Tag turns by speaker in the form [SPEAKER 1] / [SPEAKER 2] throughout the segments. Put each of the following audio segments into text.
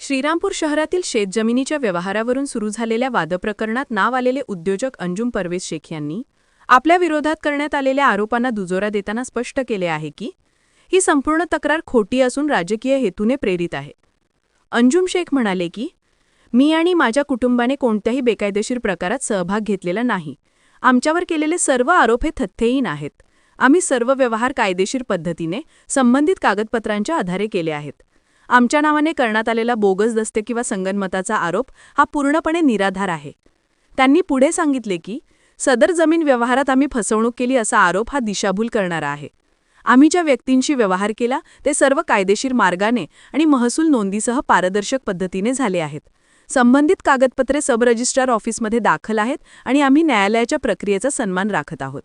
[SPEAKER 1] श्रीरामपूर शहरातील शेतजमिनीच्या व्यवहारावरून सुरू झालेल्या वादप्रकरणात नाव आलेले उद्योजक अंजुम परवेज शेख यांनी आपल्या विरोधात करण्यात आलेल्या आरोपांना दुजोरा देताना स्पष्ट केले आहे की ही संपूर्ण तक्रार खोटी असून राजकीय हेतूने प्रेरित आहे। अंजुम शेख म्हणाले की मी आणि माझ्या कुटुंबाने कोणत्याही बेकायदेशीर प्रकारात सहभाग घेतलेला नाही। आमच्यावर केलेले सर्व आरोप हे तथ्यहीन आहेत। आम्ही सर्व व्यवहार कायदेशीर पद्धतीने संबंधित कागदपत्रांच्या आधारे केले आहेत। आमच्या नावाने करण्यात आलेला बोगस दस्ते किंवा संगनमताचा आरोप हा पूर्णपणे निराधार आहे। त्यांनी पुढे सांगितले की सदर जमीन व्यवहारात आम्ही फसवणूक केली असा आरोप हा दिशाभूल करणारा आहे। आम्ही ज्या व्यक्तींशी व्यवहार केला ते सर्व कायदेशीर मार्गाने आणि महसूल नोंदीसह पारदर्शक पद्धतीने झाले आहेत। संबंधित कागदपत्रे सब रजिस्ट्रार ऑफिसमध्ये दाखल आहेत आणि आम्ही न्यायालयाच्या प्रक्रियेचा सन्मान राखत आहोत।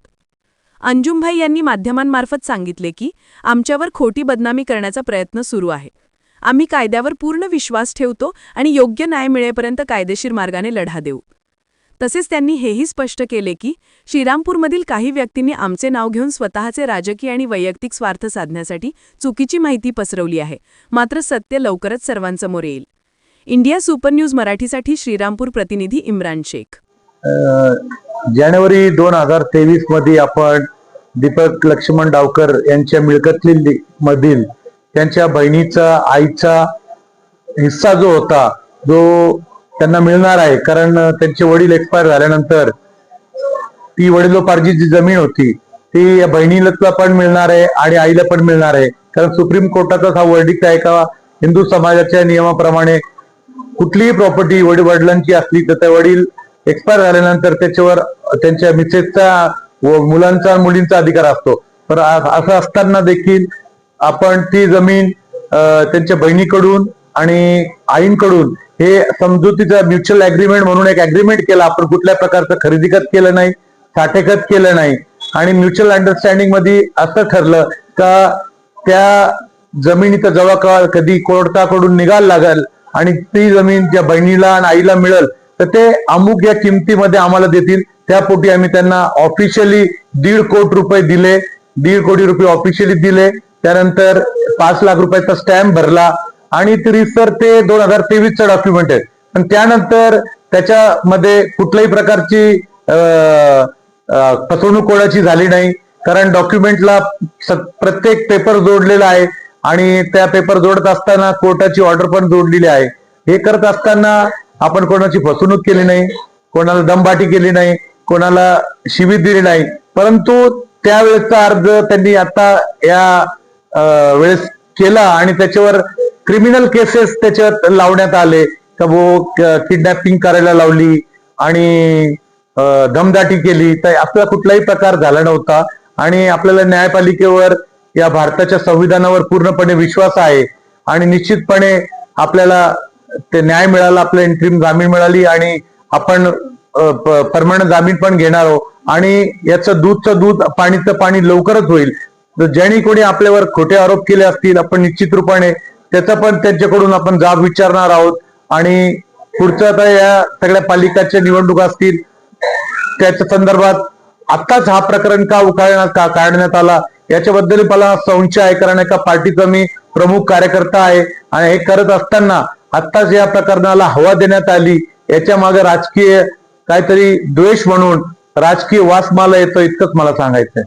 [SPEAKER 1] अंजुमभाई यांनी माध्यमांमार्फत सांगितले की आमच्यावर खोटी बदनामी करण्याचा प्रयत्न सुरू आहे। आम्ही कायद्यावर पूर्ण विश्वास ठेवतो आणि योग्य न्याय मिळेपर्यंत कायदेशीर मार्गाने लढा देऊ। तसेच त्यांनी हेही स्पष्ट केले की श्रीरामपूरमधील काही व्यक्तींनी आमचे नाव घेऊन स्वतःचे राजकीय आणि वैयक्तिक स्वार्थ साधण्यासाठी चुकीची माहिती पसरवली आहे, मात्र सत्य लवकरच सर्वांसमोर येईल। इंडिया सुपर न्यूज मराठीसाठी श्रीरामपूर प्रतिनिधी इम्रान शेख।
[SPEAKER 2] जानेवारी 2023 मध्ये आपण दीपक लक्ष्मण डावकर यांच्या मिळकतील मधील त्यांच्या बहिणीचा आईचा हिस्सा जो होता जो त्यांना मिळणार आहे, कारण त्यांचे वडील एक्सपायर झाल्यानंतर ती वडिलोपार्जित जी जमीन होती ती या बहिणीला पण मिळणार आहे आणि आईला पण मिळणार आहे। कारण सुप्रीम कोर्टाचा हा वर्डिक्ट आहे का हिंदू समाजाच्या नियमाप्रमाणे कुठलीही प्रॉपर्टी वडिलांची असली तर त्या वडील एक्सपायर झाल्यानंतर त्याच्यावर त्यांच्या मिसेसचा व मुलांचा मुलींचा अधिकार असतो। पण असं असताना देखील आपण ती जमीन त्यांच्या बहिणीकडून आणि आईंकडून हे समजुतीचा म्युच्युअल अग्रीमेंट म्हणून एक अग्रीमेंट केला। आपण कुठल्या प्रकारचं खरेदी खत केलं नाही, साठेखत केलं नाही आणि म्युच्युअल अंडरस्टँडिंग मध्ये असं ठरलं का त्या जमिनीचा जवळ कधी कोर्टाकडून निकाल लागेल आणि ती जमीन ज्या बहिणीला आणि आईला मिळेल तर ते अमुक या किमतीमध्ये आम्हाला देतील। त्यापोटी आम्ही त्यांना ऑफिशियली 1.5 कोटी रुपये दिले, 1.5 कोटी रुपये ऑफिशियली दिले। त्यानंतर 5 लाख रुपयाचा स्टॅम्प भरला आणि सर ते 2023चं डॉक्युमेंट आहे। पण त्यानंतर त्याच्यामध्ये कुठल्याही प्रकारची फसवणूक कोणाची झाली नाही, कारण डॉक्युमेंटला प्रत्येक पेपर जोडलेला आहे आणि त्या पेपर जोडत असताना कोर्टाची ऑर्डर पण जोडलेली आहे। हे करत असताना आपण कोणाची फसवणूक केली नाही, कोणाला दमबाटी केली नाही, कोणाला शिवी दिली नाही। परंतु त्यावेळेसचा अर्ज त्यांनी आता या वेळेस केला आणि त्याच्यावर क्रिमिनल केसेस त्याच्यात लावण्यात आले का वो किडनॅपिंग करायला लावली आणि दमदाटी केली। तर आपला कुठलाही प्रकार झाला नव्हता आणि आपल्याला न्यायपालिकेवर या भारताच्या संविधानावर पूर्णपणे विश्वास आहे आणि निश्चितपणे आपल्याला ते न्याय मिळाला, आपल्याला इंटरिम जामीन मिळाली आणि आपण परमनंट जामीन पण घेणार आहोत आणि याचं दूधचं दूध पाणीचं पाणी लवकरच होईल। ज्यांनी कोणी आपल्यावर खोटे आरोप केले असतील आपण निश्चित रूपाने त्याचा पण त्यांच्याकडून आपण जाब विचारणार आहोत आणि पुढच्या तर या सगळ्या पालिकाच्या निवडणुका असतील त्याच्या संदर्भात आत्ताच हा प्रकरण का काढण्यात आला याच्याबद्दल मला संशय आहे, कारण एका पार्टीचा मी प्रमुख कार्यकर्ता आहे आणि हे करत असताना आत्ताच या प्रकरणाला हवा देण्यात आली। याच्या मागे राजकीय काहीतरी द्वेष म्हणून राजकीय वास मला येतो, इतकंच मला सांगायचंय।